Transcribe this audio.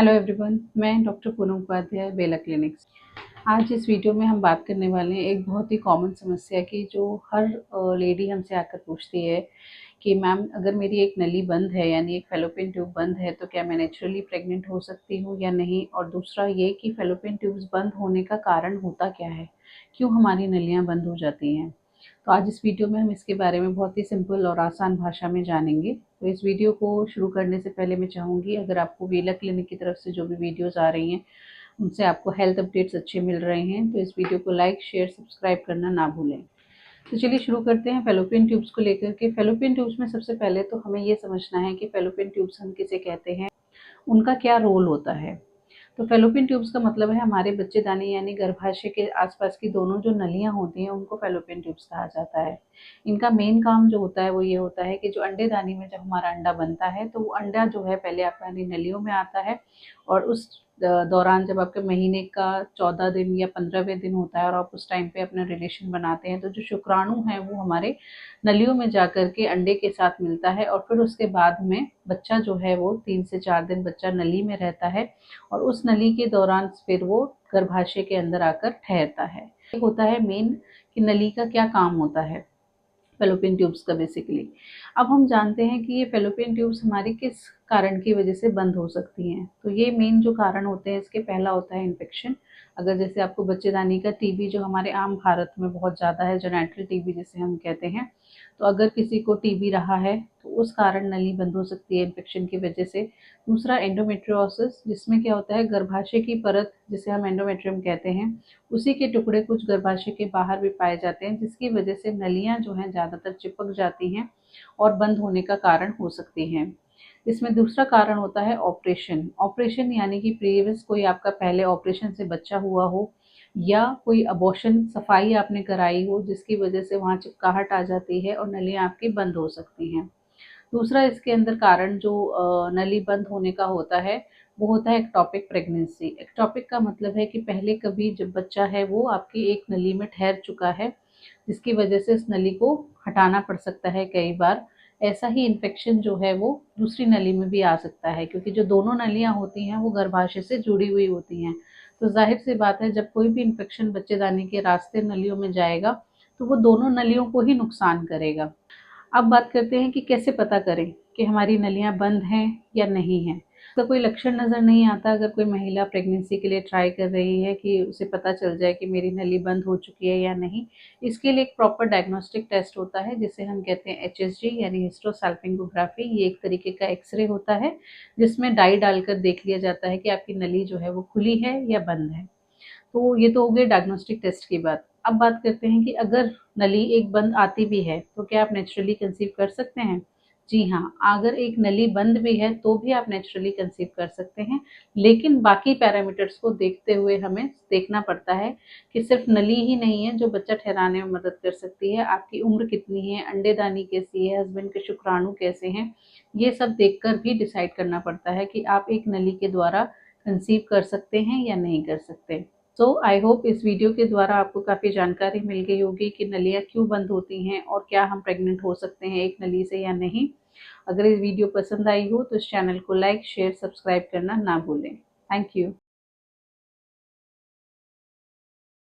Hello everyone, मैं doctor Poonam Upadhyay, बेला clinics. आज इस वीडियो में हम बात करने वाले हैं एक बहुत ही कॉमन समस्या की, जो हर लेडी हमसे आकर पूछती है कि मैम, अगर मेरी एक नली बंद है यानी एक फेलोपियन ट्यूब बंद है तो क्या मैं नेचुरली प्रेग्नेंट हो सकती हूँ या नहीं। और दूसरा ये कि फेलोपियन ट्यूब्स बंद होने का कारण होता क्या है, क्यों हमारी नलियाँ बंद हो जाती हैं। तो आज इस वीडियो में हम इसके बारे में बहुत ही सिंपल और आसान भाषा में जानेंगे। तो इस वीडियो को शुरू करने से पहले मैं चाहूँगी, अगर आपको बेला क्लिनिक की तरफ से जो भी वीडियोज़ आ रही हैं उनसे आपको हेल्थ अपडेट्स अच्छे मिल रहे हैं, तो इस वीडियो को लाइक, शेयर, सब्सक्राइब करना ना भूलें। तो चलिए शुरू करते हैं फेलोपियन ट्यूब्स को लेकर के। फेलोपियन ट्यूब्स में सबसे पहले तो हमें ये समझना है कि फेलोपियन ट्यूब्स हम किसे कहते हैं, उनका क्या रोल होता है। तो फेलोपियन ट्यूब्स का मतलब है हमारे बच्चेदानी यानी गर्भाशय के आसपास की दोनों जो नलियाँ होती हैं उनको फेलोपियन ट्यूब्स कहा जाता है। इनका मेन काम जो होता है वो ये होता है कि जो अंडेदानी में जब हमारा अंडा बनता है तो वो अंडा जो है पहले हमारी नलियों में आता है, और उस दौरान जब आपके महीने का 14 दिन या 15वें दिन होता है और आप उस टाइम पे अपना रिलेशन बनाते हैं, तो जो शुक्राणु हैं वो हमारे नलियों में जाकर के अंडे के साथ मिलता है, और फिर उसके बाद में बच्चा जो है वो 3 से 4 दिन बच्चा नली में रहता है, और उस नली के दौरान फिर वो गर्भाशय के अंदर आकर ठहरता है। एक होता है मेन कि नली का क्या काम होता है फेलोपियन ट्यूब्स का बेसिकली। अब हम जानते हैं कि ये फेलोपियन ट्यूब्स हमारी किस कारण की वजह से बंद हो सकती हैं। तो ये मेन जो कारण होते हैं इसके, पहला होता है इन्फेक्शन। अगर जैसे आपको बच्चेदानी का टीबी जो हमारे आम भारत में बहुत ज़्यादा है, जेनेटल टीबी जिसे हम कहते हैं, तो अगर किसी को टीबी रहा है तो उस कारण नली बंद हो सकती है इन्फेक्शन की वजह से। दूसरा एंडोमेट्रियोसिस, जिसमें क्या होता है गर्भाशय की परत जिसे हम एंडोमेट्रियम कहते हैं, उसी के टुकड़े कुछ गर्भाशय के बाहर भी पाए जाते हैं, जिसकी वजह से नलियाँ जो हैं ज़्यादातर चिपक जाती हैं और बंद होने का कारण हो सकती हैं। इसमें दूसरा कारण होता है ऑपरेशन। ऑपरेशन यानी कि प्रीवियस कोई आपका पहले ऑपरेशन से बच्चा हुआ हो, या कोई अबॉर्शन सफाई आपने कराई हो जिसकी वजह से वहाँ चिपकाहट आ जाती है और नलियाँ आपकी बंद हो सकती हैं। दूसरा इसके अंदर कारण जो नली बंद होने का होता है वो होता है एक्टोपिक प्रेगनेंसी। एक्टोपिक का मतलब है कि पहले कभी जब बच्चा है वो आपकी एक नली में ठहर चुका है, जिसकी वजह से इस नली को हटाना पड़ सकता है कई बार। ऐसा ही इन्फेक्शन जो है वो दूसरी नली में भी आ सकता है, क्योंकि जो दोनों नलियाँ होती हैं वो गर्भाशय से जुड़ी हुई होती हैं। तो जाहिर सी बात है, जब कोई भी इन्फेक्शन बच्चेदानी के रास्ते नलियों में जाएगा तो वो दोनों नलियों को ही नुकसान करेगा। अब बात करते हैं कि कैसे पता करें कि हमारी नलियाँ बंद हैं या नहीं हैं। इसका कोई लक्षण नज़र नहीं आता। अगर कोई महिला प्रेगनेंसी के लिए ट्राई कर रही है कि उसे पता चल जाए कि मेरी नली बंद हो चुकी है या नहीं, इसके लिए एक प्रॉपर डायग्नोस्टिक टेस्ट होता है जिसे हम कहते हैं HSG यानी हिस्ट्रोसाल्पिंगोग्राफी। ये एक तरीके का एक्सरे होता है जिसमें डाई डालकर देख लिया जाता है कि आपकी नली जो है वो खुली है या बंद है। तो ये तो हो गई डायग्नोस्टिक टेस्ट की बात। अब बात करते हैं कि अगर नली एक बंद आती भी है तो क्या आप नेचुरली कंसीव कर सकते हैं? जी हाँ, अगर एक नली बंद भी है तो भी आप नेचुरली कंसीव कर सकते हैं, लेकिन बाकी पैरामीटर्स को देखते हुए हमें देखना पड़ता है कि सिर्फ नली ही नहीं है जो बच्चा ठहराने में मदद कर सकती है। आपकी उम्र कितनी है, अंडेदानी कैसी है, हस्बैंड के शुक्राणु कैसे हैं, ये सब देखकर भी डिसाइड करना पड़ता है कि आप एक नली के द्वारा कंसीव कर सकते हैं या नहीं कर सकते। सो आई होप इस वीडियो के द्वारा आपको काफ़ी जानकारी मिल गई होगी कि नलियाँ क्यों बंद होती हैं और क्या हम प्रेग्नेंट हो सकते हैं एक नली से या नहीं। अगर इस वीडियो पसंद आई हो तो इस चैनल को लाइक, शेयर, सब्सक्राइब करना ना भूलें। Thank you.